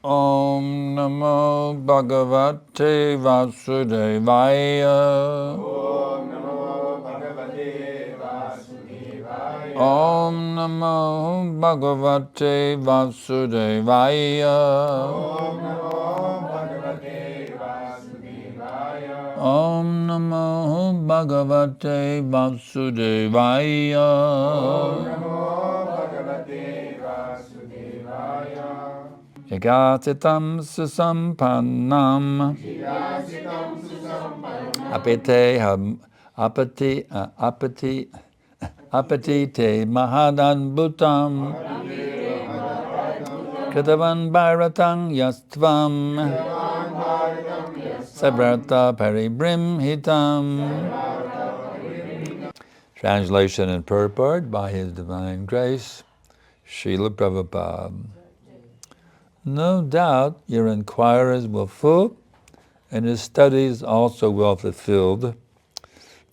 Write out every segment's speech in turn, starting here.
Om Namo Bhagavate Vasudevaya. Om Namo Bhagavate Vasudevaya. Om Namo Bhagavate Vasudevaya. Om Namo Bhagavate Vasudevaya. Om Namo Bhagavate Vasudevaya. Om Namo Bhagavate Vasudevaya. Jagatitam susampannam Jigasitam susampannam. Apati te mahadadbhutam Kritavan bharatang yastvam Sabrata paribrimhitam. Translation and purport by His Divine Grace, Srila Prabhupada. No doubt your inquirers will full, and your studies also well fulfilled.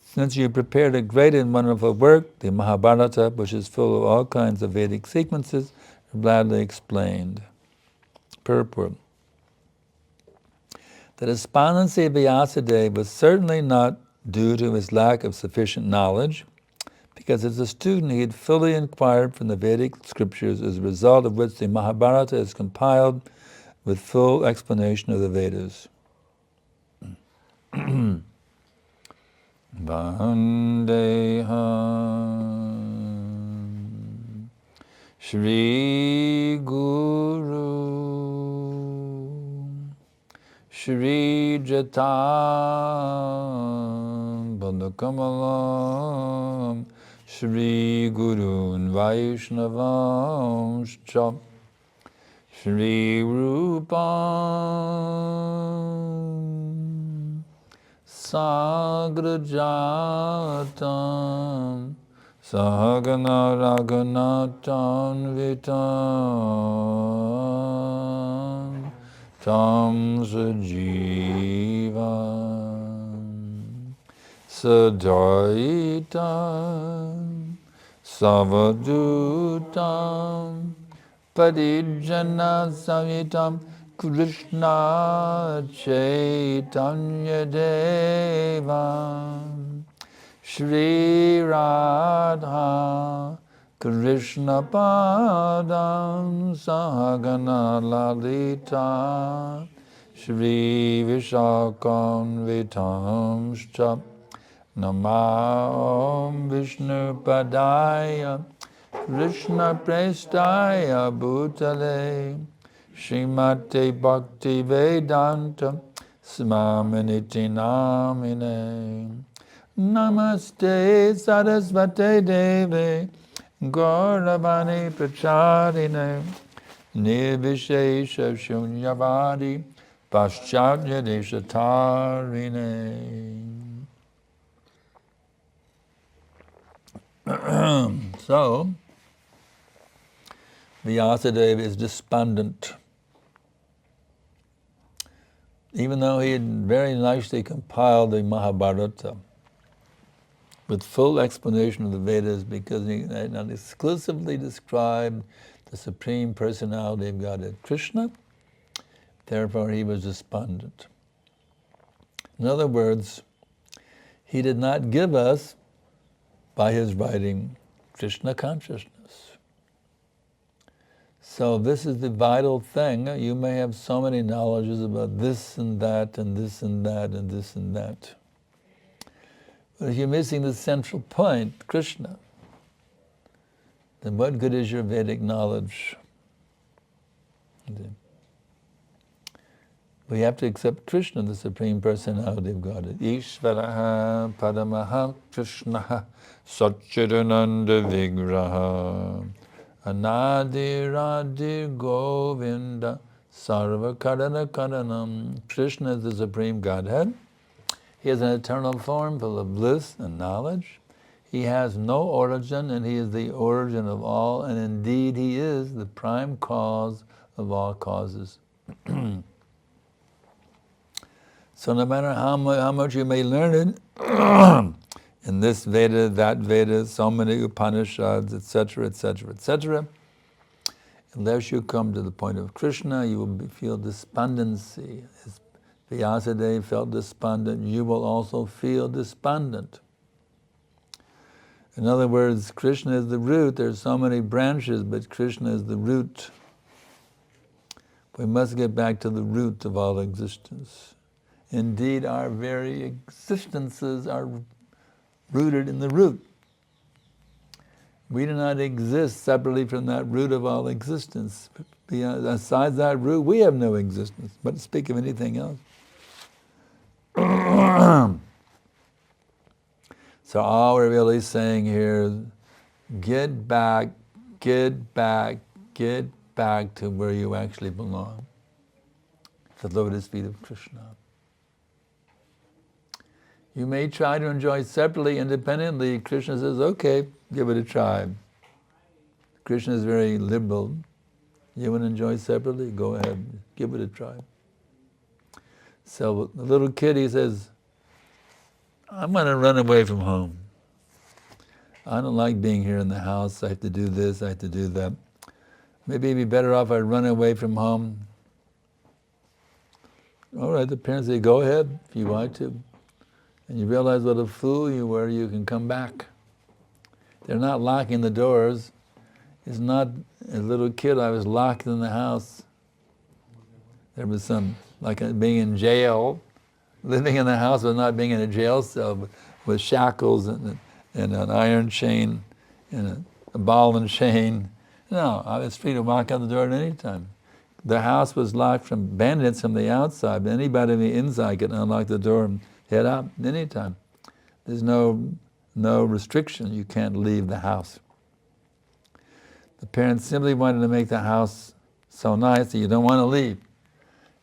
Since you prepared a great and wonderful work, the Mahabharata, which is full of all kinds of Vedic sequences, are gladly explained. Purport. The despondency of Vyasadeva was certainly not due to his lack of sufficient knowledge, because as a student he had fully inquired from the Vedic scriptures, as a result of which the Mahabharata is compiled with full explanation of the Vedas. Vandeham Shri Guru Shri Jatam Bandakamalam Shri Gurun Vaishnavam Shri Rupam Sagrajatam Sahagana Raghunathan Vitam Tam Sajivam Sadaitam Savadutam Padijana Savitam Krishna Chaitanya Devam Shri Radha Krishna Padam Sahagana Lalita Shri Vishakam Vitamscha Namam Vishnu Padaya Krishna Prestaya Bhutale Srimate Bhakti Vedanta Smamaniti Namine Namaste Sarasvate Deve Gauravani Pracharine Nirvishesha Shunyavadi Paschatya Deshatarine. So, Vyasadeva is despondent. Even though he had very nicely compiled the Mahabharata with full explanation of the Vedas, because he had not exclusively described the Supreme Personality of Godhead, Krishna, therefore he was despondent. In other words, he did not give us, by his writing, Krishna consciousness. So this is the vital thing. You may have so many knowledges about this and that and this and that and this and that. But if you're missing the central point, Krishna, then what good is your Vedic knowledge? We have to accept Krishna, the Supreme Personality of Godhead. Ishvaraha Padamaha Krishnaha Satchidananda Vigraha Anadiradir Govinda Sarva Karana Karanam. Krishna is the Supreme Godhead. He has an eternal form full of bliss and knowledge. He has no origin, and he is the origin of all, and indeed he is the prime cause of all causes. So no matter how much you may learn it, in this Veda, that Veda, so many Upanishads, etc., etc., etc., Unless you come to the point of Krishna, you will feel despondency. As Vyasadeva felt despondent, you will also feel despondent. In other words, Krishna is the root. There's so many branches, but Krishna is the root. We must get back to the root of all existence. Indeed, our very existences are rooted in the root. We do not exist separately from that root of all existence. Besides that root, we have no existence, but to speak of anything else. So all we're really saying here is get back to where you actually belong, the lotus feet of Krishna. You may try to enjoy separately, independently. Krishna says, okay, give it a try. Krishna is very liberal. You want to enjoy separately? Go ahead, give it a try. So the little kid, he says, I'm going to run away from home. I don't like being here in the house. I have to do this, I have to do that. Maybe it'd be better off I run away from home. All right, the parents say, go ahead if you want to. And you realize what a fool you were, you can come back. They're not locking the doors. It's not a little kid, I was locked in the house. There was some, like being in jail, living in the house but not being in a jail cell with shackles and an iron chain and a ball and chain. No, I was free to walk out the door at any time. The house was locked from bandits from the outside, but anybody on the inside could unlock the door and head out any time. There's no restriction. You can't leave the house. The parents simply wanted to make the house so nice that you don't want to leave.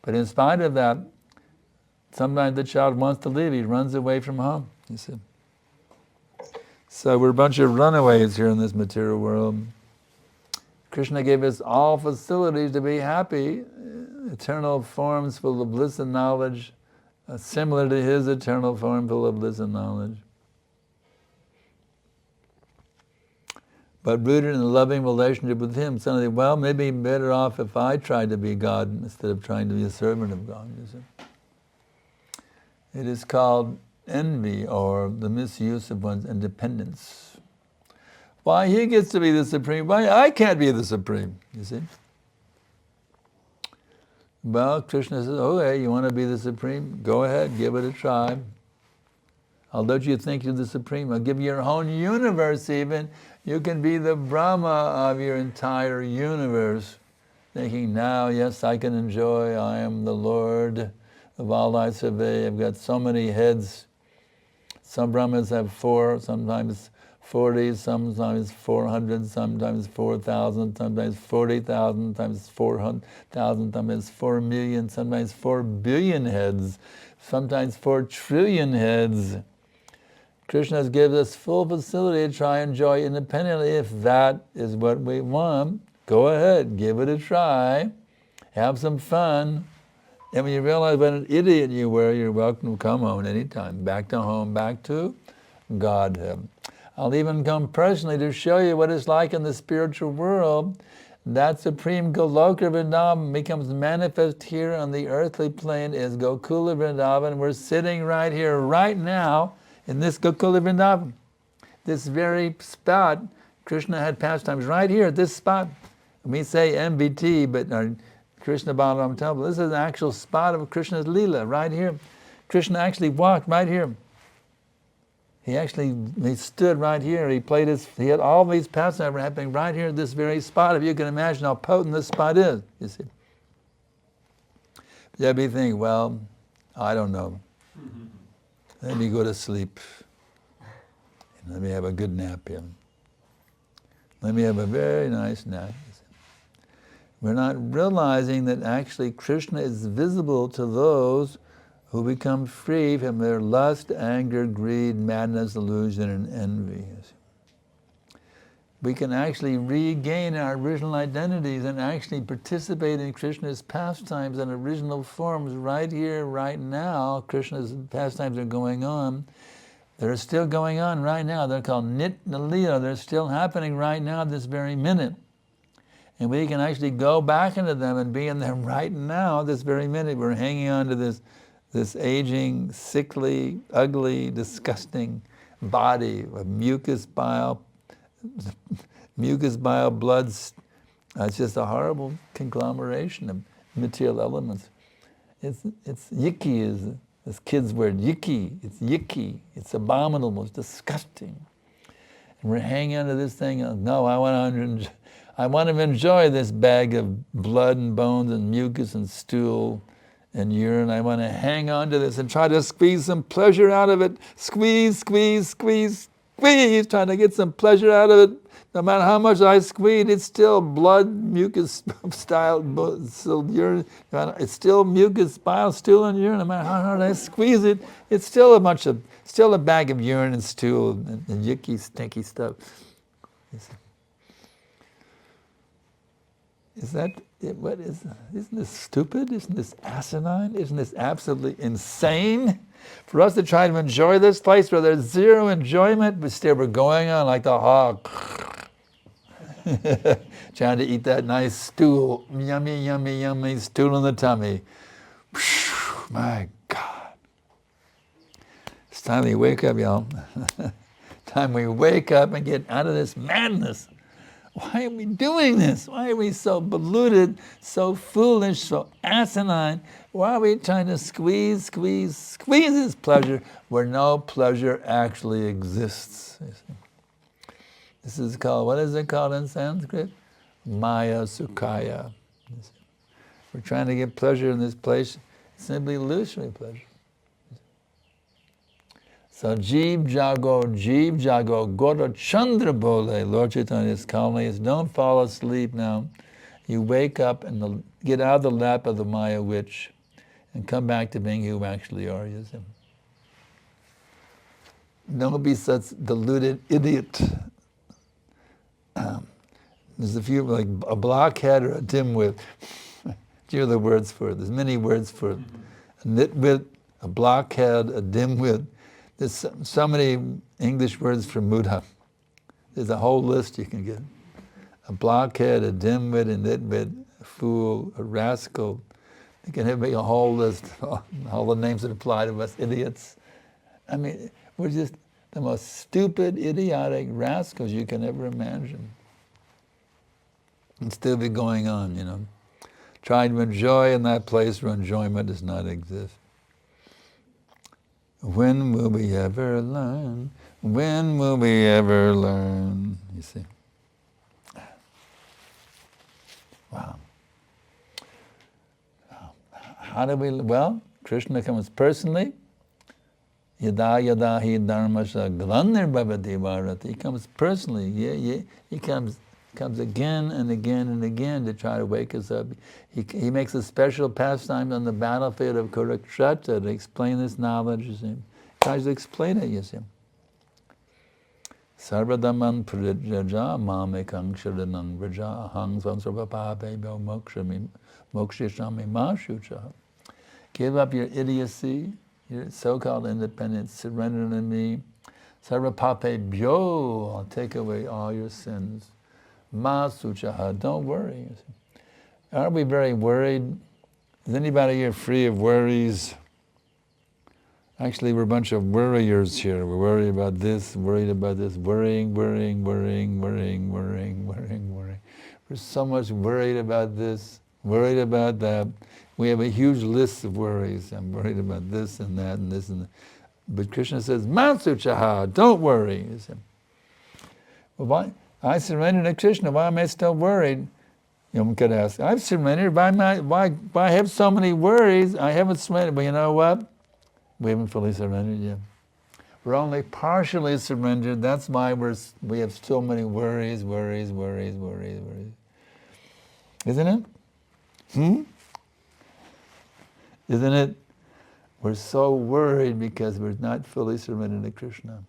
But in spite of that, sometimes the child wants to leave. He runs away from home, you see. So we're a bunch of runaways here in this material world. Krishna gave us all facilities to be happy, eternal forms full of bliss and knowledge, similar to his eternal form full of bliss and knowledge. But rooted in a loving relationship with him. Suddenly, well, maybe better off if I tried to be God instead of trying to be a servant of God, you see. It is called envy, or the misuse of one's independence. Why he gets to be the supreme, why I can't be the supreme, you see. Well, Krishna says, okay, you want to be the supreme? Go ahead, give it a try. I'll let you think you're the supreme. I'll give you your own universe even. You can be the Brahma of your entire universe, thinking now, yes, I can enjoy, I am the Lord of all I survey. I've got so many heads. Some Brahmas have 4, sometimes 40, sometimes 400, sometimes 4,000, sometimes 40,000, sometimes 400,000, sometimes 4 million, sometimes 4 billion heads, sometimes 4 trillion heads. Krishna gives us full facility to try and enjoy independently. If that is what we want, go ahead, give it a try, have some fun. And when you realize what an idiot you were, you're welcome to come home anytime. Back to home, back to Godhead. I'll even come personally to show you what it's like in the spiritual world. That supreme Goloka Vrindavan becomes manifest here on the earthly plane as Gokula Vrindavan. We're sitting right here, right now, in this Gokula Vrindavan. This very spot, Krishna had pastimes right here at this spot. We say MVT, but Krishna Balaram Temple. This is an actual spot of Krishna's Leela, right here. Krishna actually walked right here. He stood right here. He had all these pastimes happening right here at this very spot. If you can imagine how potent this spot is, you see. But you'd be thinking, well, I don't know. Let me go to sleep. Let me have a good nap here. Let me have a very nice nap. We're not realizing that actually Krishna is visible to those who become free from their lust, anger, greed, madness, illusion, and envy. We can actually regain our original identities and actually participate in Krishna's pastimes in original forms right here, right now. Krishna's pastimes are going on. They're still going on right now. They're called Nitya Leela. They're still happening right now, this very minute. And we can actually go back into them and be in them right now, this very minute. We're hanging on to this aging, sickly, ugly, disgusting body of mucus, bile, blood. It's just a horrible conglomeration of material elements. It's yicky, as kids' word, yicky. It's yicky. It's abominable. It's disgusting. And we're hanging onto this thing. No, I want to enjoy this bag of blood and bones and mucus and stool and urine. I want to hang on to this and try to squeeze some pleasure out of it. Squeeze, squeeze, squeeze, squeeze, trying to get some pleasure out of it. No matter how much I squeeze, it's still blood, mucus, style, still urine. It's still mucus, bile, stool, and urine. No matter how hard I squeeze it, it's still a bag of urine and stool and yucky, stinky stuff. Isn't this stupid? Isn't this asinine? Isn't this absolutely insane? For us to try to enjoy this place where there's zero enjoyment, but still we're going on like the hog. Trying to eat that nice stool. Yummy, yummy, yummy stool in the tummy. My God. It's time we wake up, y'all. Time we wake up and get out of this madness. Why are we doing this? Why are we so polluted, so foolish, so asinine? Why are we trying to squeeze this pleasure where no pleasure actually exists? This is called, what is it called in Sanskrit? Maya Sukhaya. We're trying to get pleasure in this place, simply illusory pleasure. So Jeev Jago, Gora Chandra Bole, Lord Chaitanya is calling us, don't fall asleep now. You wake up and get out of the lap of the Maya witch and come back to being who you actually are. You see. Don't be such deluded idiot. There's a few, like a blockhead or a dimwit. Here are the words for it. There's many words for it. A nitwit, a blockhead, a dimwit. There's so many English words for Buddha. There's a whole list you can get. A blockhead, a dimwit, a nitwit, a fool, a rascal. You can have a whole list, all the names that apply to us, idiots. I mean, we're just the most stupid, idiotic rascals you can ever imagine. And still be going on, you know. Trying to enjoy in that place where enjoyment does not exist. When will we ever learn? When will we ever learn? You see. Wow. How do we, well, Krishna comes personally. Yada yada hi dharmasya glanir bhavati bharata. He comes personally. He comes again and again and again to try to wake us up. He makes a special pastime on the battlefield of Kurukshetra to explain this knowledge. You see. He tries to explain it, you see. Sarvadaman pradjaja mamekang sharanang vraja ahang svansarvapabebhyo mokshishami mashucha. Give up your idiocy, your so-called independence, surrender to me. Sarvapabebhyo, I'll take away all your sins. Masuchaha, don't worry. Aren't we very worried? Is anybody here free of worries? Actually, we're a bunch of worriers here. We're worried about this, worried about this, worrying. We're so much worried about this, worried about that. We have a huge list of worries. I'm worried about this and that and this and that. But Krishna says, Masuchaha, don't worry. Well, why? I surrendered to Krishna, why am I still worried? You could ask, I've surrendered, why have so many worries? I haven't surrendered, but you know what? We haven't fully surrendered yet. We're only partially surrendered, that's why we have so many worries. Isn't it? Isn't it? We're so worried because we're not fully surrendered to Krishna.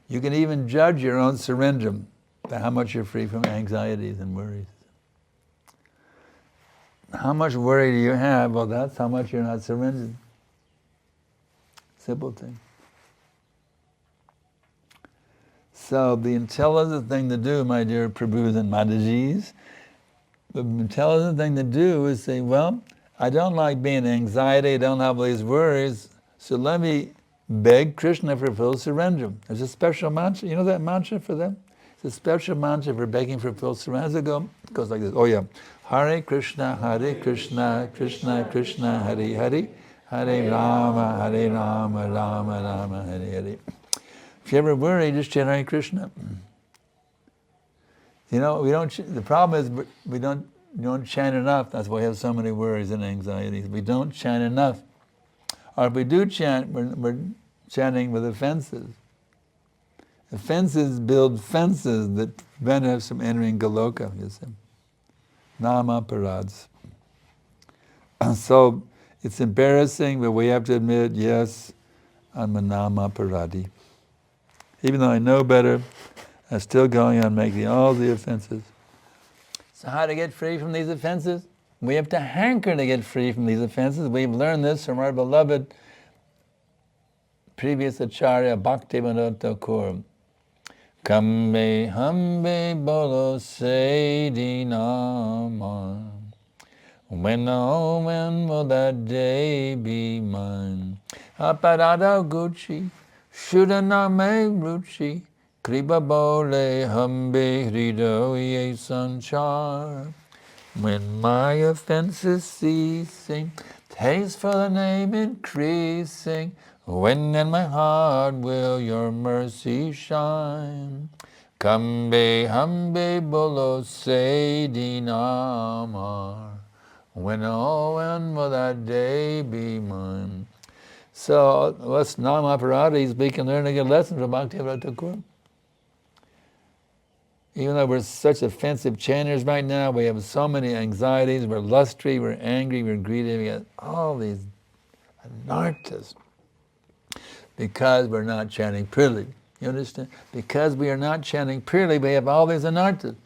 You can even judge your own surrender by how much you're free from anxieties and worries. How much worry do you have? Well, that's how much you're not surrendered. Simple thing. So the intelligent thing to do, my dear Prabhus and Madajis, the intelligent thing to do is say, well, I don't like being anxiety, I don't have all these worries, so let me beg Krishna for full surrender. There's a special mantra, you know that mantra for them? It's a special mantra for begging for full surrender. It goes like this, oh yeah, Hare Krishna, Krishna Krishna, Hare Hare, Hare Rama, Rama Rama, Hare Hare. If you ever worry, just chant Hare Krishna. You know, the problem is we don't chant enough. That's why we have so many worries and anxieties. We don't chant enough. Or if we do chant, we're chanting with offenses. Offenses build fences that prevent us from entering Goloka, you see. Nama parads. So it's embarrassing, but we have to admit, yes, I'm a nama paradi. Even though I know better, I'm still going on making all the offenses. So how to get free from these offenses? We have to hanker to get free from these offenses. We've learned this from our beloved previous Acharya, Bhaktivinoda Thakur. Kambe hambe bolo seidi nama. When will that day be mine? Aparada Gucci, Shudaname Ruchi, Kriba bole hambe hridoye sanchar. When my offenses ceasing, taste for the name increasing, when in my heart will your mercy shine? Kambe hambe bolo seidi namar. When will that day be mine? So, us non-operatis, we can learn a good lesson from Bhaktivinoda Thakur. Even though we're such offensive chanters right now, we have so many anxieties, we're lusty, we're angry, we're greedy, we got all these anarthas because we're not chanting purely. You understand? Because we are not chanting purely, we have all these anarthas.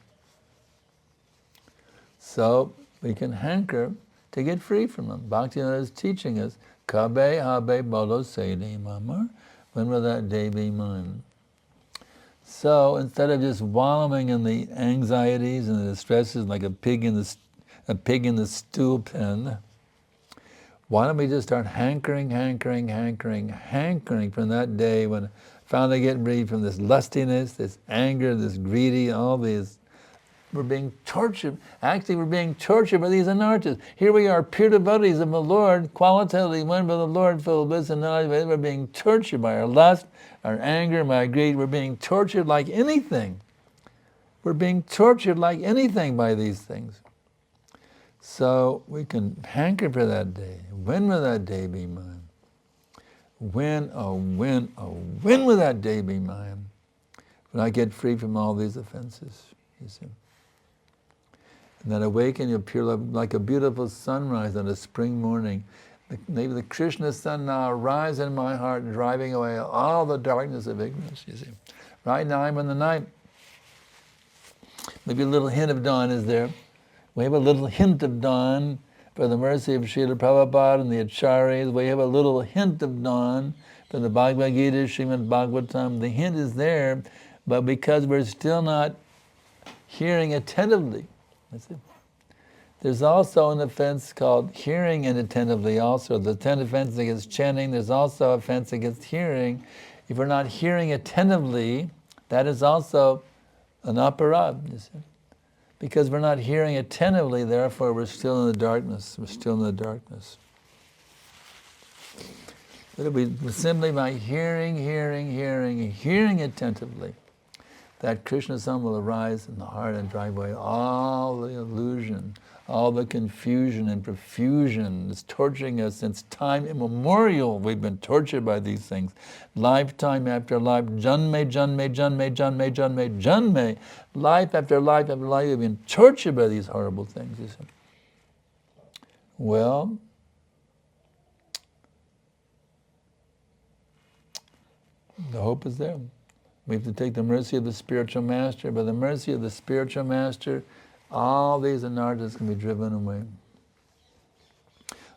So we can hanker to get free from them. Bhaktivinoda is teaching us, Kabe habe bolo seidi mamar, when will that day be mine? So instead of just wallowing in the anxieties and the distresses like a pig in the stool pen, why don't we just start hankering from that day when finally get free from this lustiness, this anger, this greedy, all these. We're being tortured. Actually, we're being tortured by these anarthas. Here we are, pure devotees of the Lord, qualitatively one by the Lord, full of bliss and knowledge. We're being tortured by our lust, our anger, my greed. We're being tortured like anything. We're being tortured like anything by these things. So we can hanker for that day. When will that day be mine? When will that day be mine? When I get free from all these offenses, you see. And that awaken your pure love like a beautiful sunrise on a spring morning. Maybe the Krishna sun now rise in my heart, driving away all the darkness of ignorance, you see. Right now I'm in the night. Maybe a little hint of dawn is there. We have a little hint of dawn for the mercy of Srila Prabhupada and the Acharyas. We have a little hint of dawn for the Bhagavad Gita, Srimad Bhagavatam. The hint is there, but because we're still not hearing attentively. That's it. There's also an offense called hearing inattentively also. The 10 offenses against chanting, there's also offense against hearing. If we're not hearing attentively, that is also an aparad, you see. Because we're not hearing attentively, therefore we're still in the darkness. We're still in the darkness. But it would be simply by hearing attentively, that Krishna sun will arise in the heart and drive away all the illusion, all the confusion and profusion that's torturing us since time immemorial. We've been tortured by these things. Lifetime after life, janme, life after life after life, we've been tortured by these horrible things, you see. Well, the hope is there. We have to take the mercy of the spiritual master. By the mercy of the spiritual master, all these anarthas can be driven away.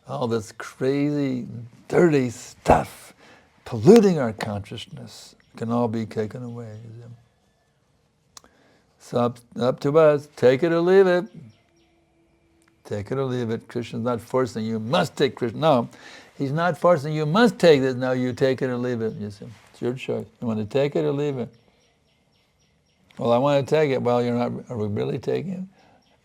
All this crazy, dirty stuff polluting our consciousness can all be taken away. So up to us. Take it or leave it. Take it or leave it. Krishna's not forcing you must take Krishna. No, he's not forcing you must take this. No, you take it or leave it. You see, it's your choice. You want to take it or leave it. Well, I want to take it. Well, you're not. Are we really taking it?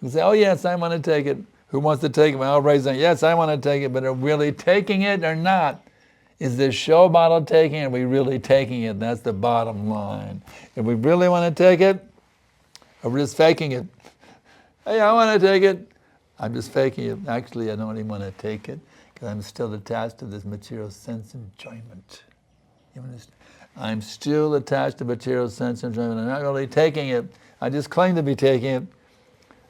You say, oh yes, I want to take it. Who wants to take it? Well, I'll raise it. Yes, I want to take it. But are we really taking it or not? Is this show bottle taking it? Are we really taking it? That's the bottom line. If we really want to take it, or we're just faking it. Hey, I want to take it. I'm just faking it. Actually, I don't even want to take it because I'm still attached to this material sense enjoyment. You understand? I'm still attached to material sense enjoyment. I'm not really taking it. I just claim to be taking it.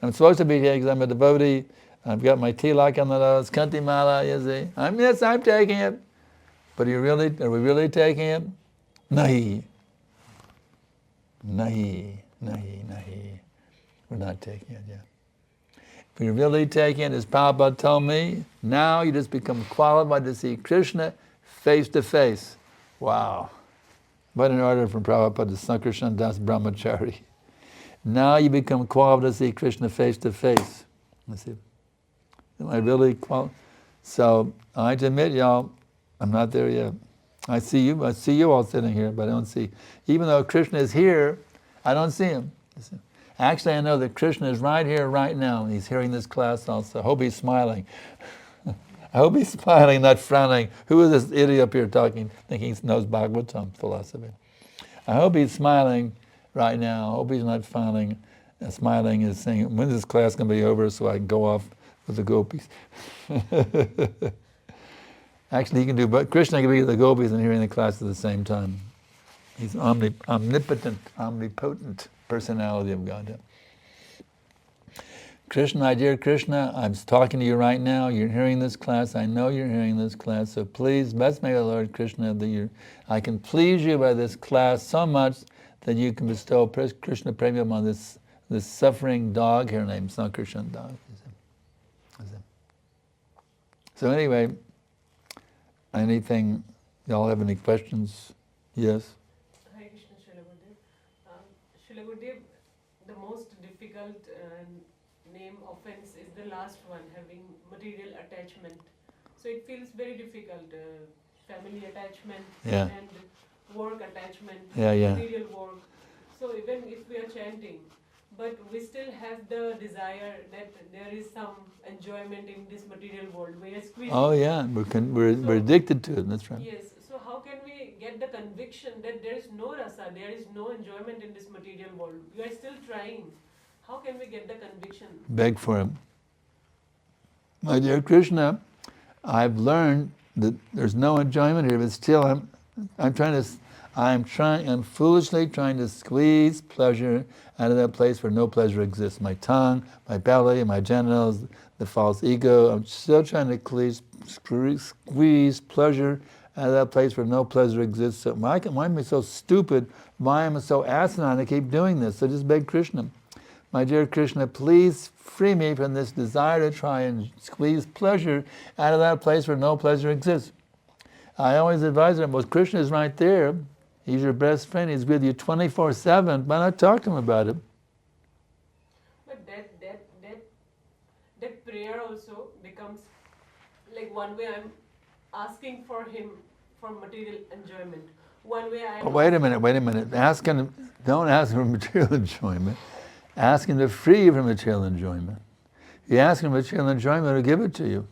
I'm supposed to be taking it because I'm a devotee. I've got my tilak on the nose, kanti mala, you see. Yes, I'm taking it. But are we really taking it? Nahi. Nahi. Nahi. Nahi. We're not taking it yet. If you're really taking it, as Prabhupada told me, now you just become qualified to see Krishna face to face. Wow. What an order from Prabhupada to Sankarshan Das Brahmachari. Now you become qualified to see Krishna face to face. You see? Am I really qualified? So I have to admit, y'all, I'm not there yet. I see you all sitting here, but I don't see. Even though Krishna is here, I don't see him. Actually, I know that Krishna is right here, right now, and he's hearing this class also. I hope he's smiling. I hope he's smiling, not frowning. Who is this idiot up here talking, thinking he knows Bhagavatam philosophy? I hope he's smiling right now. I hope he's not frowning. Smiling is saying, when's this class going to be over so I can go off with the gopis? Actually, he can do, but Krishna can be the gopis and hearing the class at the same time. He's omnipotent, omnipotent personality of Godhead. Krishna, my dear Krishna, I'm talking to you right now. You're hearing this class. I know you're hearing this class. So please, bless me, Lord Krishna, that I can please you by this class so much that you can bestow Krishna Premium on this suffering dog here named Sankarshan Das. So anyway, anything, y'all have any questions? Yes? Hare Krishna, Srila Gurudev. Srila Gurudev, the most difficult name offense is the last one, having material attachment. So it feels very difficult, family attachment Yeah. and work attachment, Yeah. material work. So even if we are chanting, but we still have the desire that there is some enjoyment in this material world. We are squeezing. Oh yeah, we're addicted to it, that's right. Yes, so how can we get the conviction that there is no rasa, there is no enjoyment in this material world? We are still trying. How can we get the conviction? Beg for him. My dear Krishna, I've learned that there's no enjoyment here, but still I'm foolishly trying to squeeze pleasure out of that place where no pleasure exists. My tongue, my belly, my genitals, the false ego. I'm still trying to squeeze pleasure out of that place where no pleasure exists. So why am I so stupid? Why am I so asinine to keep doing this? So just beg Krishna. My dear Krishna, please free me from this desire to try and squeeze pleasure out of that place where no pleasure exists. I always advise them, well, Krishna is right there. He's your best friend. He's with you 24/7. Why not talk to him about it? But that prayer also becomes like one way I'm asking for him for material enjoyment. One way I. Oh, wait a minute. Don't ask him for material enjoyment. Ask him to free you from material enjoyment. If you ask him for material enjoyment, he'll give it to you.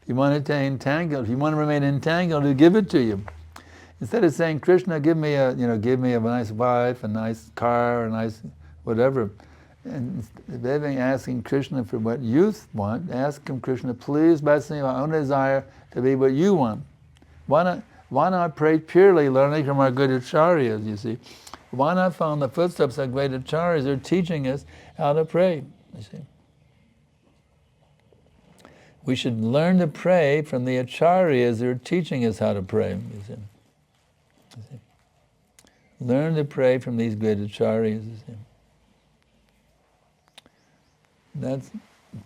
If you want to remain entangled, he'll give it to you. Instead of saying, Krishna, give me a nice wife, a nice car, a nice whatever, and instead of asking Krishna for what you want, ask him, Krishna, please bless me my own desire to be what you want. Why not pray purely, learning from our good acharyas, you see? Why not follow in the footsteps of great acharyas? They're teaching us how to pray, you see. We should learn to pray from the acharyas. They're teaching us how to pray, you see. Learn to pray from these great acharyas. That's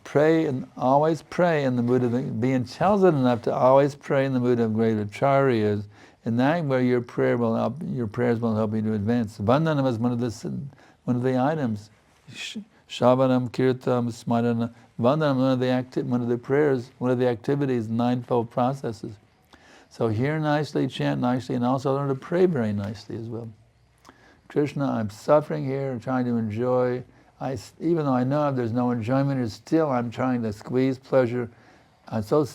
pray and always pray in the mood of be intelligent enough to always pray in the mood of great acharyas, and that way your prayers will help you to advance. Vandhanam is one of one of the items. Shavanam, Kirtam, Smarana, Vandanam, one of the prayers, one of the activities, ninefold processes. So hear nicely, chant nicely, and also learn to pray very nicely as well. Krishna, I'm suffering here, trying to enjoy. Even though I know there's no enjoyment, still I'm trying to squeeze pleasure. I'm so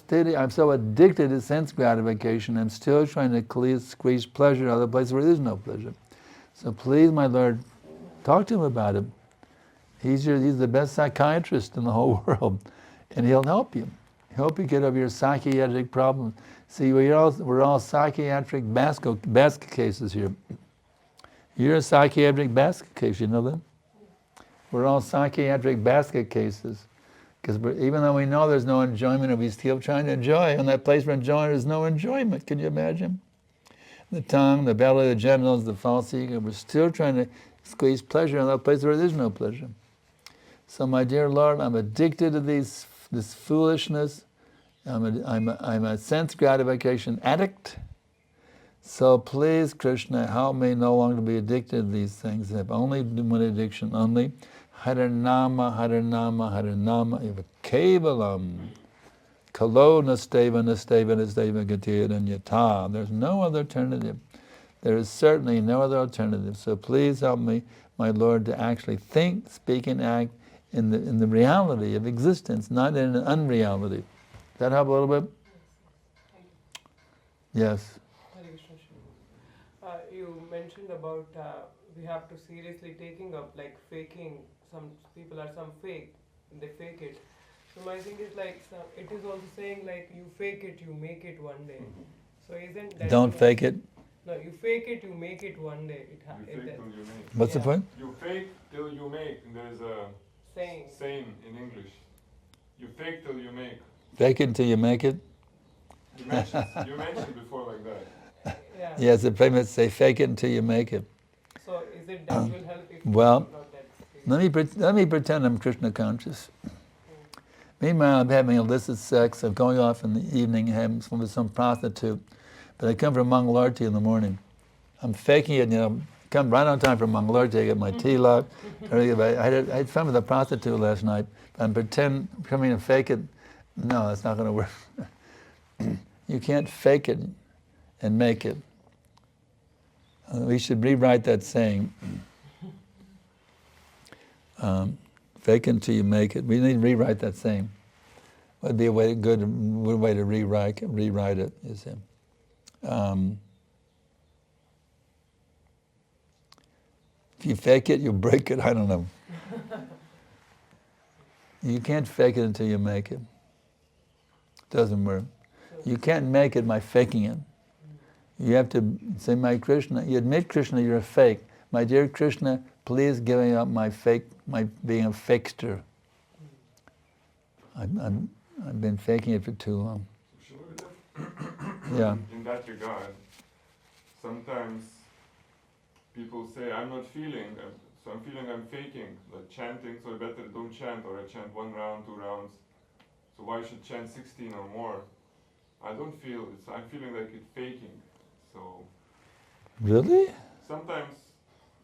addicted to sense gratification, I'm still trying to squeeze pleasure out of the place where there is no pleasure. So please, my Lord, talk to him about it. He's the best psychiatrist in the whole world, and he'll help you. He'll help you get over your psychiatric problems. See, we're all psychiatric basket cases here. You're a psychiatric basket case, you know that? We're all psychiatric basket cases. Because even though we know there's no enjoyment, and we still trying to enjoy, in that place where enjoyment there's no enjoyment. Can you imagine? The tongue, the belly, the genitals, the false ego, we're still trying to squeeze pleasure in that place where there's no pleasure. So my dear Lord, I'm addicted to this foolishness. I'm a sense gratification addict. So please, Krishna, help me no longer be addicted to these things. Have only one addiction, only Harinama, Harinama, Harinama, eva kevalam. Kalo nasteva, nasteva, nasteva, gatiranyata. There's no other alternative. There is certainly no other alternative. So please help me, my Lord, to actually think, speak, and act in the reality of existence, not in an unreality. Does that help a little bit? Yes. You mentioned about we have to seriously taking up like faking. Some people are fake, they fake it. So my thing is like it is also saying like you fake it, you make it one day. So isn't that Don't fake it. No, you fake it, you make it one day. You fake till you make. What's the point? You fake till you make. There's a saying in English. You fake till you make. Fake it until you make it. You mentioned before like that. Yeah. Yes, the famous say, fake it until you make it. So is it that will help if Well, not that let me pretend I'm Krishna conscious. Meanwhile, I'm having illicit sex. I'm going off in the evening, having with some prostitute. But I come from Mangalarti in the morning. I'm faking it, come right on time for Mangalarti. I get my tea locked. I had fun with a prostitute last night. I'm coming to fake it. No, that's not going to work. You can't fake it and make it. We should rewrite that saying. Fake it until you make it. We need to rewrite that saying. Would be a good way to rewrite it. You see. If you fake it, you break it. I don't know. You can't fake it until you make it. Doesn't work. You can't make it by faking it. You have to say, my Krishna, you admit, Krishna, you're a fake. My dear Krishna, please give me up my being a fakester. I've been faking it for too long. Yeah. In that regard, sometimes people say, I'm not feeling, so I'm feeling I'm faking, like chanting, so I better don't chant, or I chant 1 round, 2 rounds. So why should chant 16 or more? I don't feel it, I'm feeling like it's faking. So Really? sometimes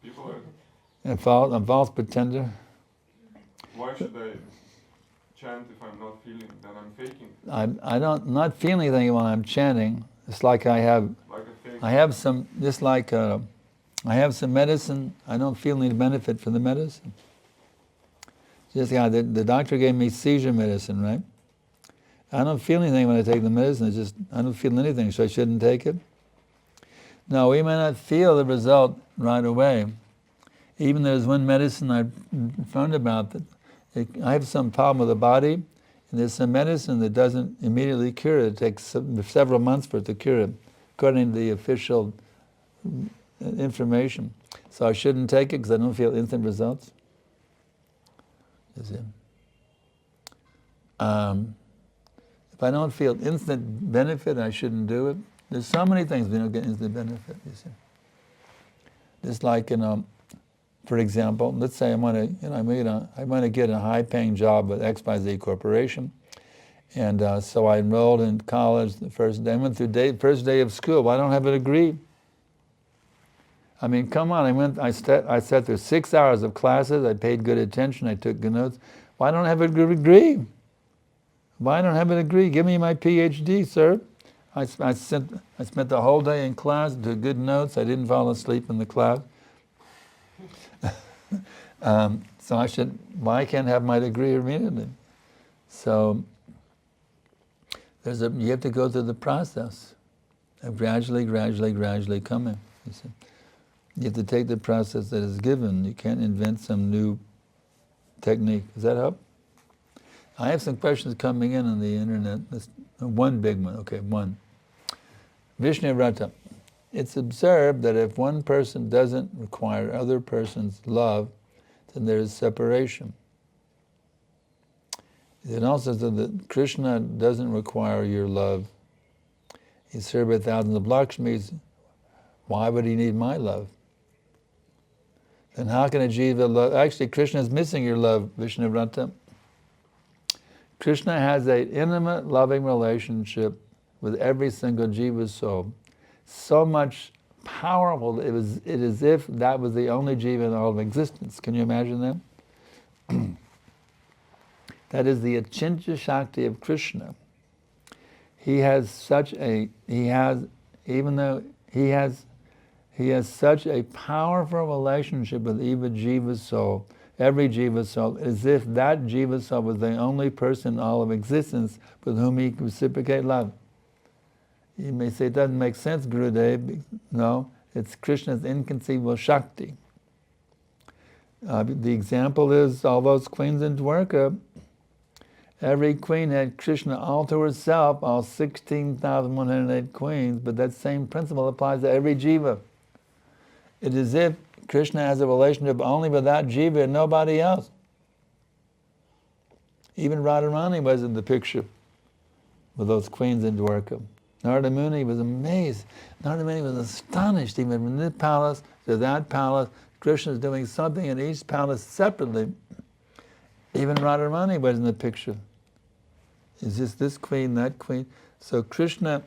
people are... A false pretender? Why should I chant if I'm not feeling? Then I'm faking. I'm not feeling anything when I'm chanting. It's like I have some medicine. I don't feel any benefit from the medicine. Just the doctor gave me seizure medicine, right? I don't feel anything when I take the medicine. It's just I don't feel anything, so I shouldn't take it. No, we may not feel the result right away. Even there's one medicine I found about that I have some problem with the body, and there's some medicine that doesn't immediately cure it. It takes several months for it to cure it, according to the official information. So I shouldn't take it because I don't feel instant results. Is it? If I don't feel instant benefit, I shouldn't do it. There's so many things we don't get instant benefit, you see. Just like, for example, let's say I want to get a high-paying job with XYZ Corporation, and so I enrolled in college the first day. I went through first day of school. Well, I don't have a degree. I mean, come on, I sat through 6 hours of classes, I paid good attention, I took good notes. Why don't I have a degree? Why don't I have a degree? Give me my PhD, sir. I spent the whole day in class, took good notes, I didn't fall asleep in the class. So why can't I have my degree immediately? So, you have to go through the process of gradually coming. You see. You have to take the process that is given. You can't invent some new technique. Does that help? I have some questions coming in on the internet. One big one, okay, one. Vishnu Vrata. It's observed that if one person doesn't require other person's love, then there is separation. It also says that Krishna doesn't require your love. He's served by thousands of Lakshmis. Why would he need my love? Then how can a jiva love? Actually, Krishna is missing your love, Vishnu Vrata. Krishna has an intimate, loving relationship with every single jiva's soul. So much powerful, it is as if that was the only jiva in all of existence. Can you imagine that? That is the achintya shakti of Krishna. He has such a powerful relationship with jiva's soul, every jiva's soul, as if that jiva's soul was the only person in all of existence with whom he could reciprocate love. You may say it doesn't make sense, Gurudev. No, it's Krishna's inconceivable Shakti. The example is all those queens in Dwarka. Every queen had Krishna all to herself, all 16,108 queens, but that same principle applies to every jiva. It is as if Krishna has a relationship only with that jiva and nobody else. Even Radharani was in the picture with those queens in Dwarka. Narada Muni was amazed. Narada Muni was astonished. Even from this palace to that palace, Krishna is doing something in each palace separately. Even Radharani was in the picture. Is this queen, that queen? So Krishna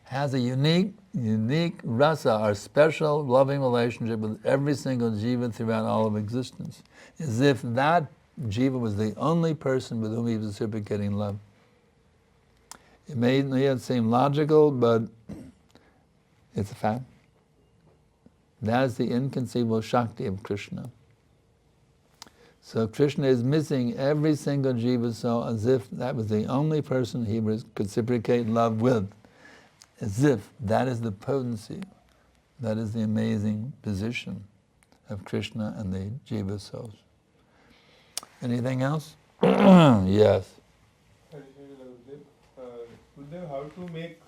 has a unique rasa, our special loving relationship with every single jiva throughout all of existence. As if that jiva was the only person with whom he was reciprocating love. It may not seem logical, but it's a fact. That is the inconceivable Shakti of Krishna. So Krishna is missing every single jiva soul as if that was the only person he could reciprocate love with. As if that is the potency, that is the amazing position of Krishna and the jiva souls. Anything else? Yes. Gurudev, how to make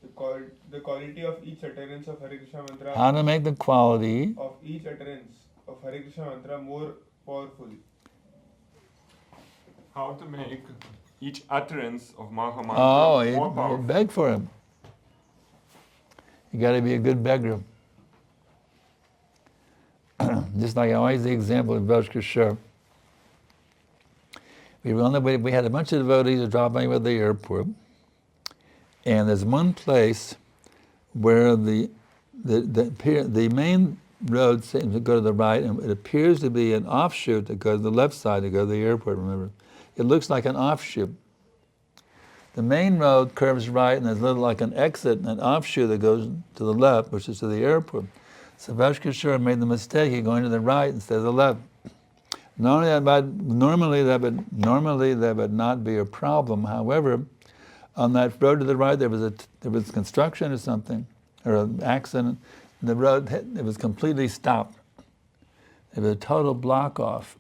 the quality of each utterance of Hare Krishna mantra? How to make the quality of each utterance of Hare Krishna mantra more powerful? How to make each utterance of Maha Mantra Oh, more you powerful. beg for him. You got to be a good beggar. Just like I always the example of Vajkashar. We had a bunch of devotees dropping at the airport, and there's one place where the main road seems to go to the right, and it appears to be an offshoot that goes to the left side to go to the airport, remember. It looks like an offshoot. The main road curves right, and there's a little like an exit, an offshoot that goes to the left, which is to the airport. So Vajkashar made the mistake of going to the right instead of the left. Normally that would not be a problem. However, on that road to the right, there was construction or something, or an accident. The road, it was completely stopped. It was a total block off.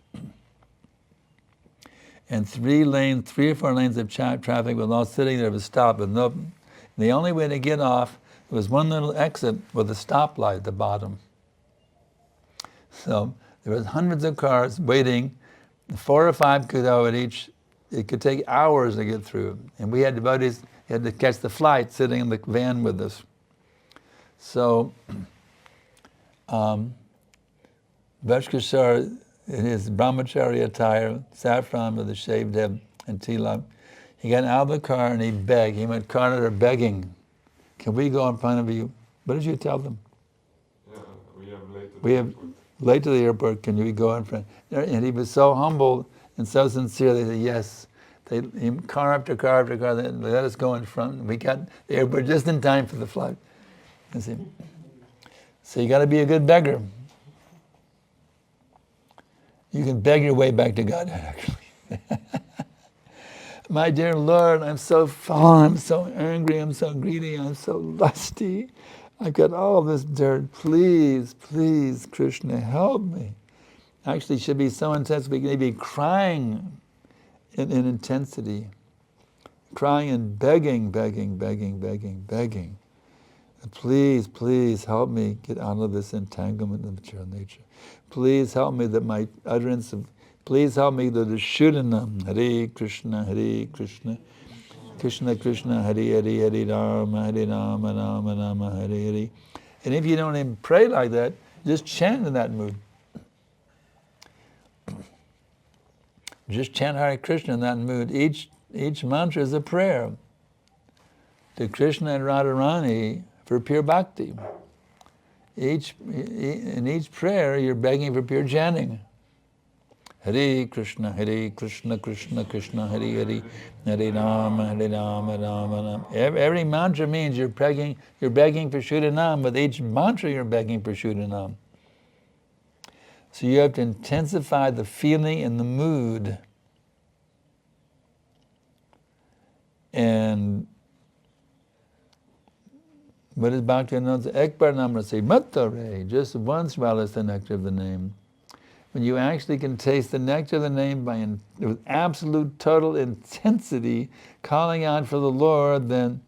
And 3 or 4 lanes of traffic was all sitting there, was stopped. The only way to get off was one little exit with a stoplight at the bottom. So there was hundreds of cars waiting, 4 or 5 could go at each. It could take hours to get through. And we had devotees, had to catch the flight sitting in the van with us. So, Vajkashar, in his brahmachari attire, saffron with a shaved head and tilak, he got out of the car and he begged. He went, Karnataka begging, can we go in front of you? What did you tell them? We have late to the airport. Can you go in front? And he was so humble and so sincere. They said yes. Car after car after car. They let us go in front. We got the airport just in time for the flight. You see? So you got to be a good beggar. You can beg your way back to God, actually. My dear Lord, I'm so fallen, I'm so angry, I'm so greedy, I'm so lusty. I've got all this dirt. Please, please, Krishna, help me. Actually, it should be so intense we can be crying in intensity. Crying and begging. Please, please help me get out of this entanglement of material nature. Please help me that my utterance of, please help me that the Shuddhanam, Hare Krishna, Krishna Krishna, Hare Hare, Hare Rama, Rama Rama, Hare Hare. And if you don't even pray like that, just chant in that mood. Just chant Hare Krishna in that mood. Each mantra is a prayer to Krishna and Radharani for pure bhakti. In each prayer, you're begging for pure chanting. Hare Krishna, Krishna Krishna, Hare Hare, Hare Rama, Rama Rama. Every mantra means you're begging for Shuddhanam. With each mantra, you're begging for Shuddhanam. So you have to intensify the feeling and the mood. And what is Bhakti announced? Ekbar namrase mattare. Just once relish the nectar of the name. When you actually can taste the nectar of the name with absolute total intensity, calling out for the Lord, then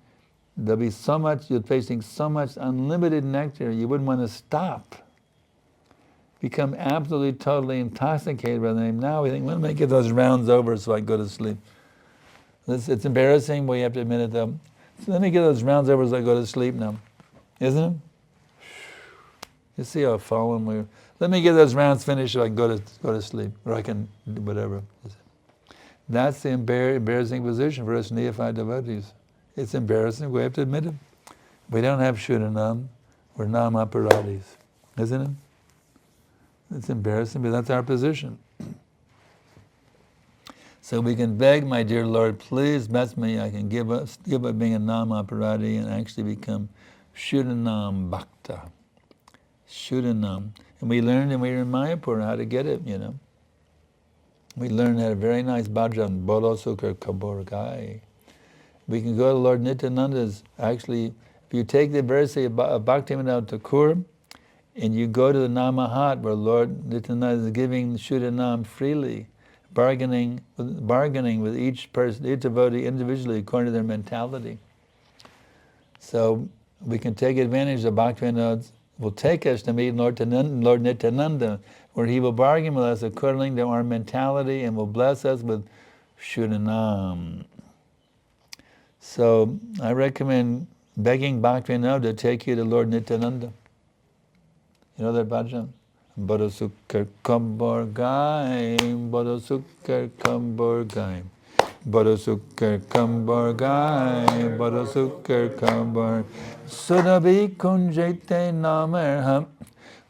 there'll be so much, you're tasting so much unlimited nectar, you wouldn't want to stop. Become absolutely, totally intoxicated by the name. Now we think, let me get those rounds over so I can go to sleep. It's embarrassing, but you have to admit it though. So let me get those rounds over so I go to sleep now. Isn't it? You see how fallen we are. Let me get those rounds finished so I can go to sleep, or I can do whatever. That's the embarrassing position for us neophyte devotees. It's embarrassing, we have to admit it. We don't have Shuddhanam, we're Namaparadis, isn't it? It's embarrassing, but that's our position. So we can beg, my dear Lord, please bless me, I can give up being a Namaparadi and actually become Shuddhanam Bhakta. Shuddhanam. And we learned when we were in Mayapur how to get it, you know. We learned how a very nice bhajan, Bolo Sukar Kabur Gai. We can go to Lord Nityananda's, actually, if you take the verse of Bhaktivinoda Thakur, and you go to the Namahat where Lord Nityananda is giving Shuddhanam freely, bargaining with each person, each devotee individually according to their mentality. So we can take advantage of Bhaktivinoda will take us to meet Lord Nityananda, where he will bargain with us according to our mentality and will bless us with Shuddhanam. So I recommend begging Bhaktivinoda to take you to Lord Nityananda. You know that bhajan? Bado Sukkar Kambor Gai, Bado Sukkar Kambor Gai, Bado Sukkar Kambor Gai, Bado Sukkar Kambor Surabi Kunjete Namer Ham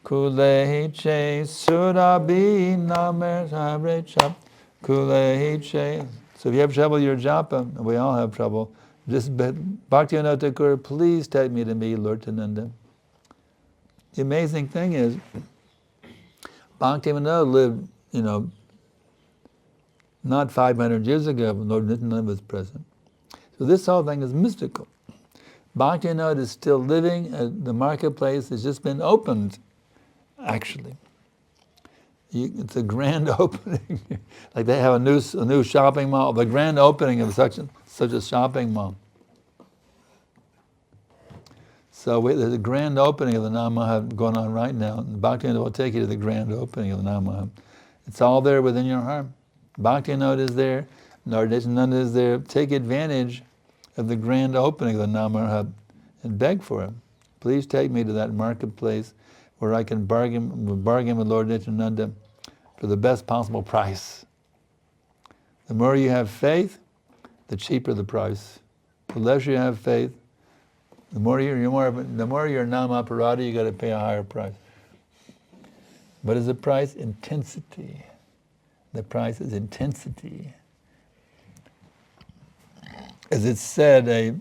Kulehi Che Surabi Namer Habre Chap Kulehi Che. So if you have trouble with your japa, and we all have trouble, just Bhaktivinoda Thakur, please take me to meet Lord Nityananda. The amazing thing is, Bhaktivinoda lived, not 500 years ago when Lord Nityananda was present. So this whole thing is mystical. Bhaktivinoda is still living, the marketplace has just been opened, actually. It's a grand opening. Like they have a new shopping mall, the grand opening of such a shopping mall. So there's a grand opening of the Namaha going on right now. And Bhaktivinoda will take you to the grand opening of the Namaha. It's all there within your heart. Bhaktivinoda is there, Lord Nityananda is there. Take advantage of the grand opening of the Namaha and beg for him. Please take me to that marketplace where I can bargain with Lord Nityananda for the best possible price. The more you have faith, the cheaper the price. The less you have faith, the more you're Namaparadi, you got to pay a higher price. What is the price? Intensity. The price is intensity. As it's said,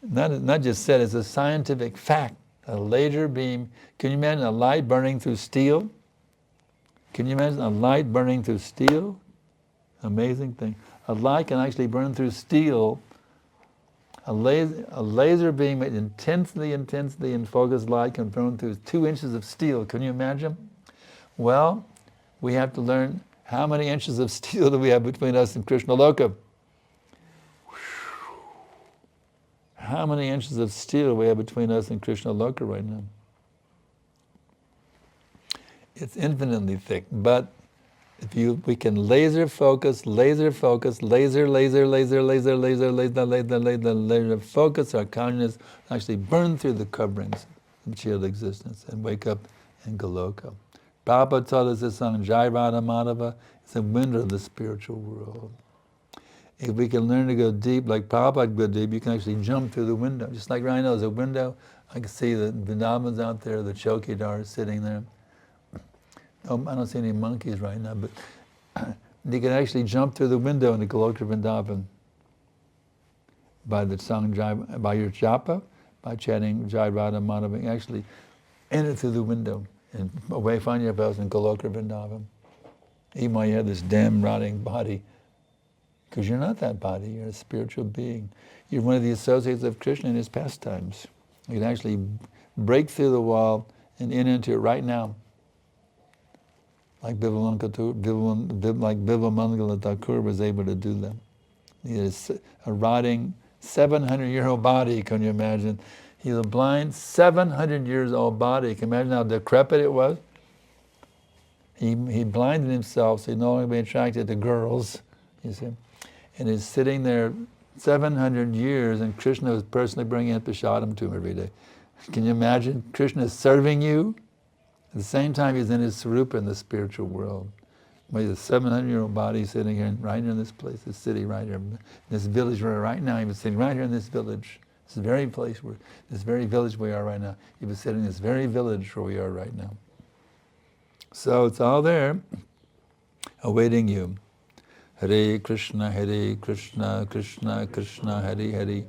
not just said, it's a scientific fact. A laser beam, can you imagine a light burning through steel? Can you imagine a light burning through steel? Amazing thing. A light can actually burn through steel. A laser beam with intensity and focused light can burn through 2 inches of steel. Can you imagine? Well, we have to learn how many inches of steel do we have between us and Krishna Loka. How many inches of steel we have between us and Krishna Loka right now? It's infinitely thick, but we can laser focus, focus our consciousness, actually burn through the coverings of material existence and wake up in Goloka. Prabhupada taught us this song, Jai Radha Madhava, it's a window of the spiritual world. If we can learn to go deep, like Prabhupada go deep, you can actually jump through the window. Just like right now, there's a window, I can see the Vrindavan's out there, the Chowkidar is sitting there. Oh, I don't see any monkeys right now, but you can actually jump through the window into Goloka Vrindavan by the song, by your japa, by chanting Jai Radha Madhava, actually enter through the window and away find yourself in Goloka Vrindavan. Even while you have this damn rotting body, because you're not that body, you're a spiritual being. You're one of the associates of Krishna in his pastimes. You can actually break through the wall and enter into it right now. Like Bivamangala Thakur was able to do that. He has a rotting 700-year-old body, can you imagine? He's a blind 700-years-old body. Can you imagine how decrepit it was? He blinded himself so he'd no longer be attracted to girls, you see. And he's sitting there 700 years and Krishna was personally bringing in prasadam to him every day. Can you imagine? Krishna is serving you. At the same time, he's in his swarupa in the spiritual world. With a 700-year-old body sitting here, right here in this place, this city right here, this village where right now, he was sitting right here in this village. This very place where, this very village we are right now. He was sitting in this very village where we are right now. So it's all there, awaiting you. Hare Krishna, Krishna Krishna, Hare Hare,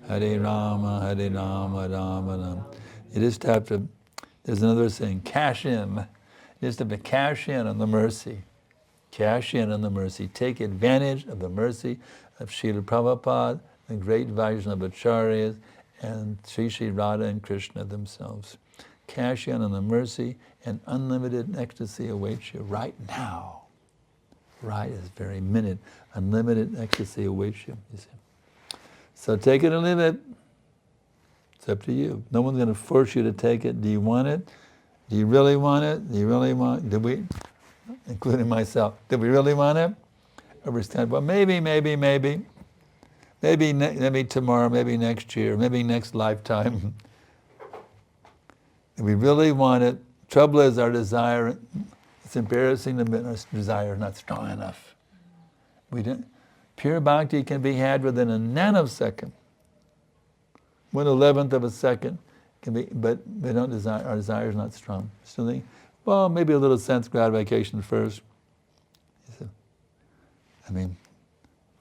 Hare Rama, Rama Rama. You just have to, there's another saying, cash in. You just have to cash in on the mercy. Cash in on the mercy. Take advantage of the mercy of Srila Prabhupada, the great Vaishnava Acharyas, and Sri Radha and Krishna themselves. Cash in on the mercy, and unlimited ecstasy awaits you right now. Right this very minute. Unlimited ecstasy awaits you, you see. So take it or leave it. It's up to you. No one's going to force you to take it. Do you want it? Do you really want it? Do you really want it? Did we, including myself, did we really want it? Or we're kind of, well, maybe. Maybe tomorrow, maybe next year, maybe next lifetime. If we really want it, trouble is our desire, it's embarrassing to admit our desire is not strong enough. Pure bhakti can be had within a nanosecond. 1/11th of a second can be, but we don't desire, our desire is not strong. Still think, well, maybe a little sense gratification first. I mean,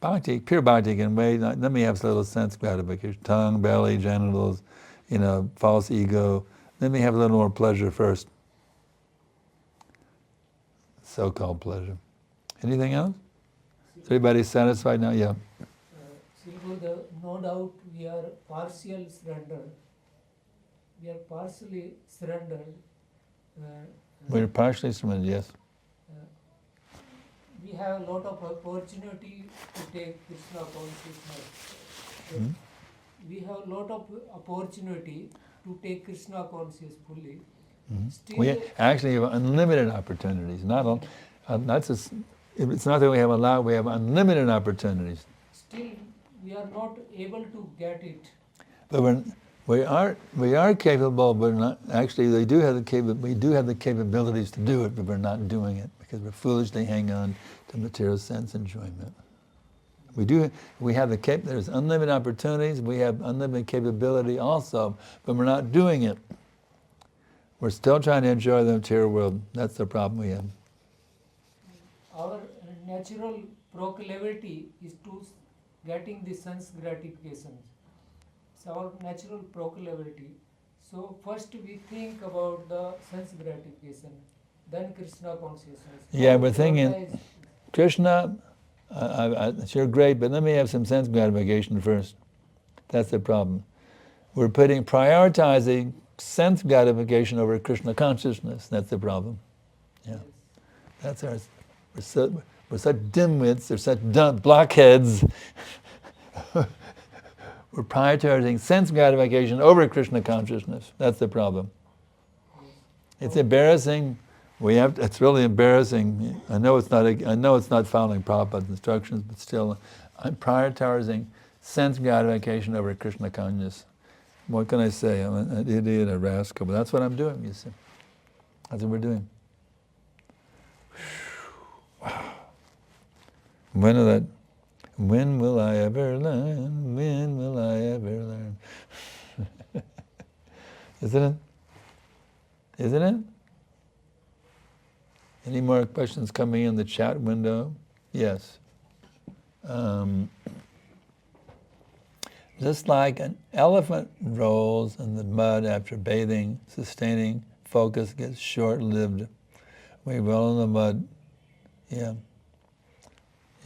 bhakti, pure bhakti can wait, let me have a little sense gratification, tongue, belly, genitals, false ego. Let me have a little more pleasure first. So-called pleasure. Anything else? Is everybody satisfied now? Yeah. No doubt we are partial surrendered. We are partially surrendered. We're partially surrendered, yes. We have a lot of opportunity to take Krishna consciousness. We have a lot of opportunity to take Krishna consciousness fully. Still, We actually have unlimited opportunities. It's not that we have a lot, we have unlimited opportunities. Still, we are not able to get it. But we are capable, but not, actually we do have the capabilities to do it, but we're not doing it because we're foolishly hanging on to material sense enjoyment. There's unlimited opportunities, we have unlimited capability also, but we're not doing it. We're still trying to enjoy the material world. That's the problem we have. Our natural proclivity is to getting the sense gratifications. It's our natural proclivity. So first we think about the sense gratification, then Krishna consciousness. Yeah, All we're thinking, prioritize- Krishna, you're great, but let me have some sense gratification first. That's the problem. We're prioritizing sense gratification over Krishna consciousness. That's the problem. Yeah, that's we're such dimwits, we're such blockheads. We're prioritizing sense gratification over Krishna consciousness. That's the problem. It's embarrassing. It's really embarrassing. I know it's not following Prabhupada's instructions, but still, I'm prioritizing sense gratification over Krishna consciousness. What can I say? I'm an idiot, a rascal, but that's what I'm doing, you see. That's what we're doing. Wow. When will I ever learn? When will I ever learn? Isn't it? Isn't it? Any more questions coming in the chat window? Yes. Just like an elephant rolls in the mud after bathing, sustaining focus gets short-lived. We roll in the mud. Yeah.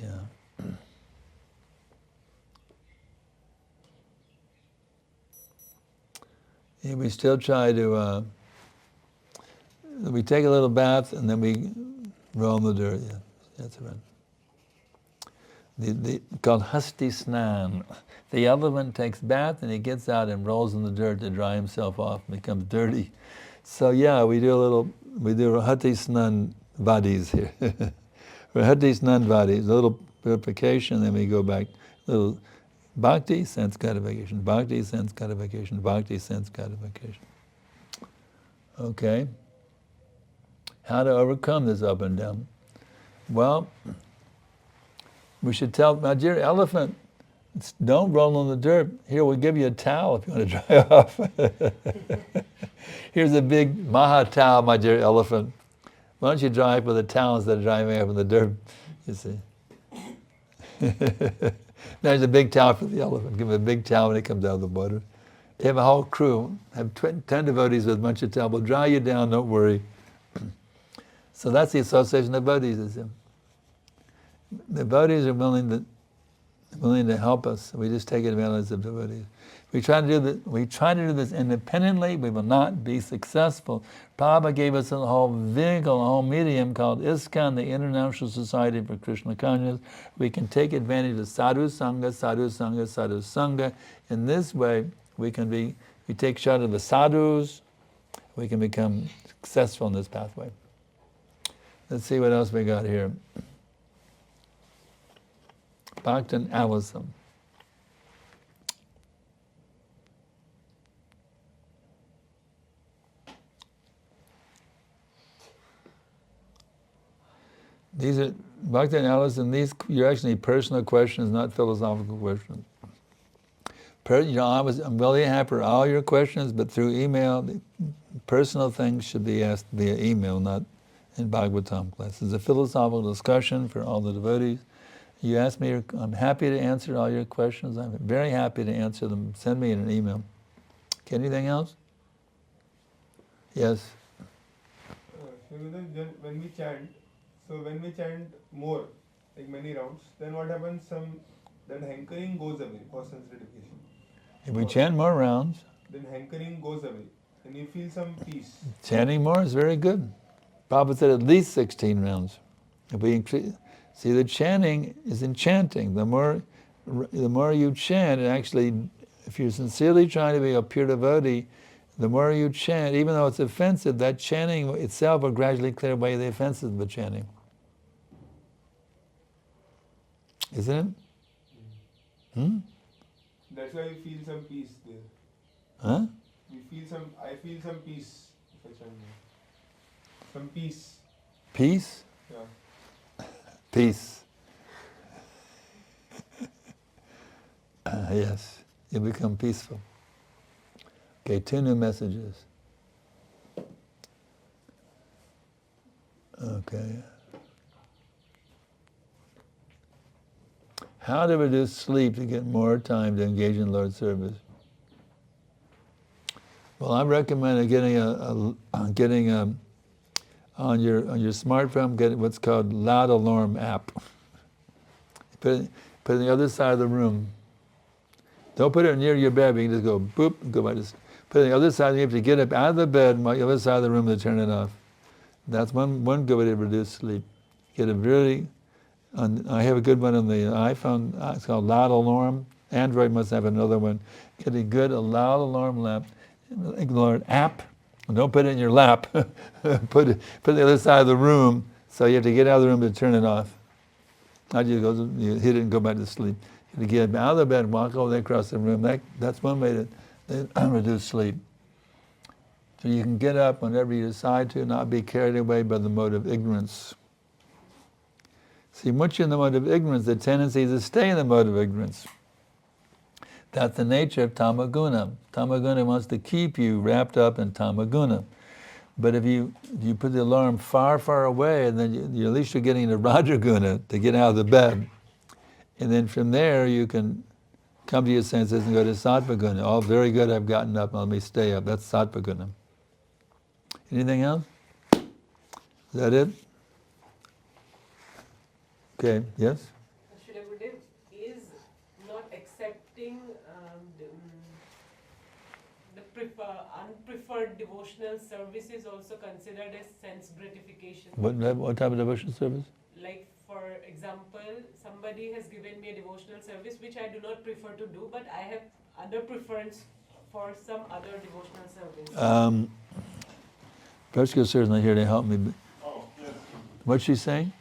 Yeah. Yeah, we still try to, we take a little bath and then we roll in the dirt. Yeah, that's right. Called Hasti Snan. The elephant takes bath and he gets out and rolls in the dirt to dry himself off and becomes dirty. So yeah, we do Hati Snan Vadis here. Hati Snan Vadis, a little purification, then we go back, little bhakti, sense gratification, bhakti, sense gratification, bhakti, sense gratification. Okay. How to overcome this up and down? Well, we should tell, my dear elephant, don't roll in the dirt. Here, we'll give you a towel if you want to dry off. Here's a big maha towel, my dear elephant. Why don't you dry up with a towel instead of drying up in the dirt, you see. There's a big towel for the elephant. Give him a big towel when it comes out of the water. You have a whole crew, have 10 devotees with a bunch of towels. We'll dry you down, don't worry. So that's the association of devotees. The devotees are willing to help us. We just take advantage of devotees. We try to do this independently. We will not be successful. Prabhupada gave us a whole vehicle, a whole medium called ISKCON, the International Society for Krishna Consciousness. We can take advantage of sadhu sangha, sadhu sangha, sadhu sangha. In this way, we take shelter of the sadhus. We can become successful in this pathway. Let's see what else we got here. Bhaktan Allison. These are, Bhaktan Allison, you're actually personal questions, not philosophical questions. I'm really happy for all your questions, but through email, personal things should be asked via email, not in Bhagavatam class. It's a philosophical discussion for all the devotees. You ask me, I'm happy to answer all your questions. I'm very happy to answer them. Send me an email. Okay, anything else? Yes? When we chant more, like many rounds, then what happens? That hankering goes away for sense gratification. If we chant more rounds, then hankering goes away, and you feel some peace. Chanting more is very good. Prabhupada said at least 16 rounds. If we increase, see, the chanting is enchanting. The more you chant, it actually, if you're sincerely trying to be a pure devotee, the more you chant, even though it's offensive, that chanting itself will gradually clear away the offenses of the chanting. Isn't it? Hmm? That's why you feel some peace there. Huh? I feel some peace if I chant more. Some peace. Peace? Yeah. Peace. Yes, you become peaceful. Okay, 2 new messages. Okay. How to reduce sleep to get more time to engage in Lord's service? Well, I recommend getting on your smartphone, get what's called loud alarm app. Put it on the other side of the room. Don't put it near your bed. You can just go boop and go by this. Put it on the other side. You have to get up out of the bed and on the other side of the room to turn it off. That's one good way to reduce sleep. Get a really. I have a good one on the iPhone. It's called Loud Alarm. Android must have another one. Get a good loud alarm app. Don't put it in your lap. put it on the other side of the room. So you have to get out of the room to turn it off. Not just go, you hit it and go back to sleep. You have to get out of the bed and walk all the way across the room. That's one way to reduce sleep. So you can get up whenever you decide to, not be carried away by the mode of ignorance. See, once you're in the mode of ignorance, the tendency is to stay in the mode of ignorance. That's the nature of tamaguna. Tamaguna wants to keep you wrapped up in tamaguna. But if you put the alarm far, far away, and then at least you're getting to Rajaguna to get out of the bed. And then from there you can come to your senses and go to Sattvaguna. Oh, very good, I've gotten up, let me stay up. That's Sattvaguna. Anything else? Is that it? Okay, yes? Srila Gurudev, is not accepting the unpreferred devotional service is also considered as sense gratification. What type of devotional service? Like, for example, somebody has given me a devotional service which I do not prefer to do, but I have other preference for some other devotional service. Prashka sir is not here to help me. Oh, yes. What's she saying?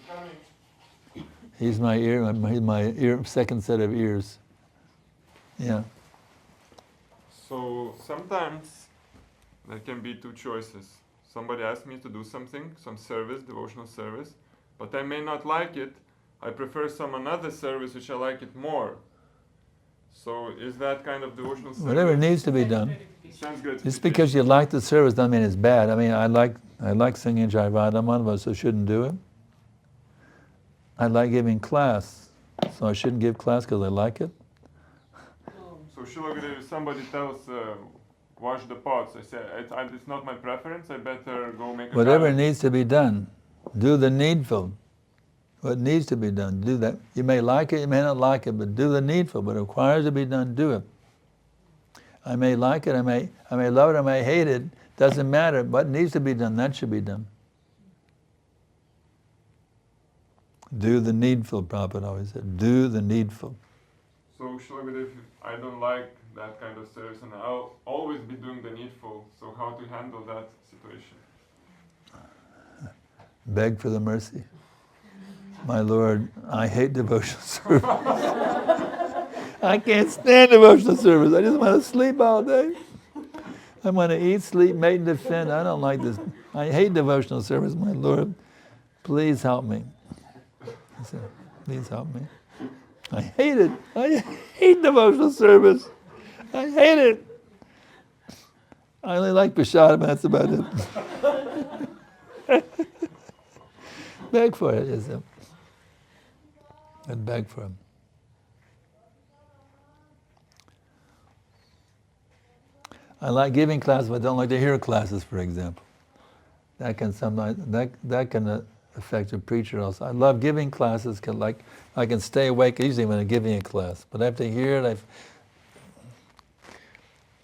I'm coming. He's my ear, second set of ears. Yeah. So sometimes there can be two choices. Somebody asks me to do something, some service, devotional service, but I may not like it. I prefer some another service which I like it more. So is that kind of devotional service? Whatever needs to be done. Sounds good. Just because you like the service doesn't mean it's bad. I mean, I like singing Jairavadhamana, so I shouldn't do it. I like giving class, so I shouldn't give class because I like it. So Srila Gurudev, if somebody tells, wash the pots, I say, it's not my preference, I better go make a Whatever salad. needs to be done, do the needful. What needs to be done, do that. You may like it, you may not like it, but do the needful. What requires to be done, do it. I may like it, I may love it, I may hate it. Doesn't matter. What needs to be done, that should be done. Do the needful, Prabhupada always said. Do the needful. So Srila Gurudev, I don't like that kind of service and I'll always be doing the needful. So how to handle that situation? Beg for the mercy. My Lord, I hate devotional service. I can't stand devotional service. I just want to sleep all day. I want to eat, sleep, mate, and defend. I don't like this. I hate devotional service, my Lord. Please help me. I said, please help me. I hate it. I hate devotional service. I hate it. I only like Prashadam, that's about it. Beg for it, yes. And beg for him. I like giving classes, but I don't like to hear classes, for example. That can sometimes affect a preacher also. I love giving classes, I can stay awake usually when I'm giving a class, but I have to hear it.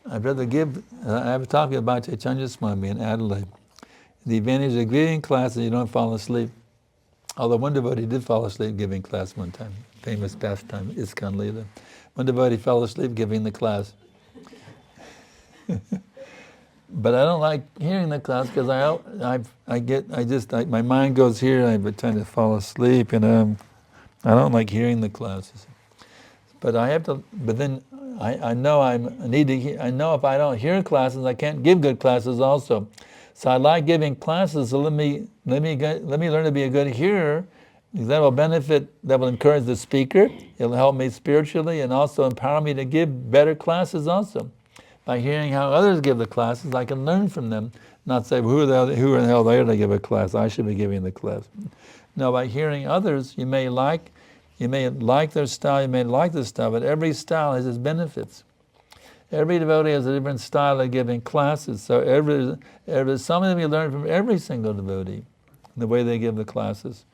I'd rather give. I was talking about Chaitanya Swami in Adelaide. The advantage of giving classes, you don't fall asleep. Although one devotee did fall asleep giving class one time, famous pastime, Iskon Leela. One devotee fell asleep giving the class. But I don't like hearing the class because my mind goes here and I tend to fall asleep, and I don't like hearing the classes. But I have to. But then I know I need to. I know if I don't hear classes, I can't give good classes also. So I like giving classes. So let me learn to be a good hearer. Because that will benefit. That will encourage the speaker. It'll help me spiritually and also empower me to give better classes also. By hearing how others give the classes, I can learn from them, not say, who in the hell are they to give a class? I should be giving the class. No, by hearing others, you may like their style, you may like the style, but every style has its benefits. Every devotee has a different style of giving classes, so some of them you learn from every single devotee, the way they give the classes.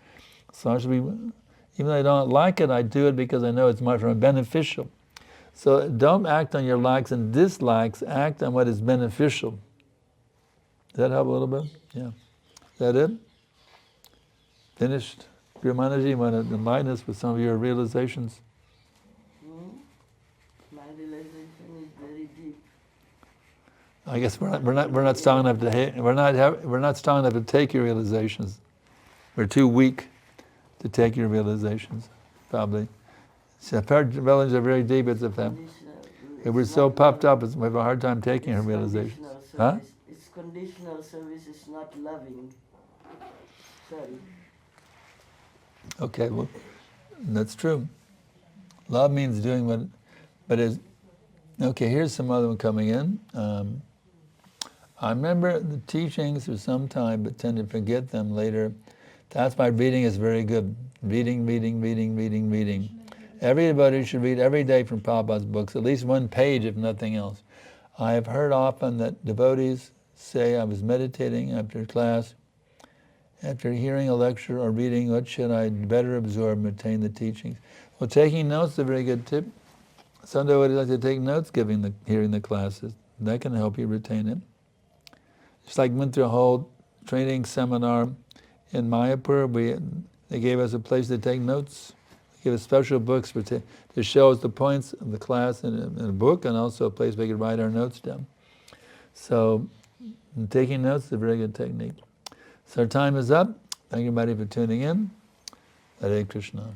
So I should be, even though I don't like it, I do it because I know it's much more beneficial. So don't act on your likes and dislikes, act on what is beneficial. Does that help a little bit? Yeah. Is that it? Finished? Gurumanaji, you want to enlighten us with some of your realizations? My realization is very deep. I guess we're not strong enough to we're not strong enough to take your realizations. We're too weak to take your realizations, probably. So our realizations are very deep. It's a fact. We're so puffed up, we have a hard time taking our realizations. Huh? It's conditional service, it's not loving. Sorry. Okay, well, that's true. Love means doing what, but is, okay, here's some other one coming in. I remember the teachings for some time, but tend to forget them later. That's why reading is very good. Reading. Everybody should read every day from Prabhupada's books, at least one page if nothing else. I have heard often that devotees say, I was meditating after class, after hearing a lecture or reading, what should I better absorb and retain the teachings? Well, taking notes is a very good tip. Some devotees like to take notes hearing the classes. That can help you retain it. Just like went through a whole training seminar in Mayapur, they gave us a place to take notes. They gave us special books to show us the points of the class in a book, and also a place we could write our notes down. So taking notes is a very good technique. So our time is up. Thank you everybody for tuning in. Hare Krishna.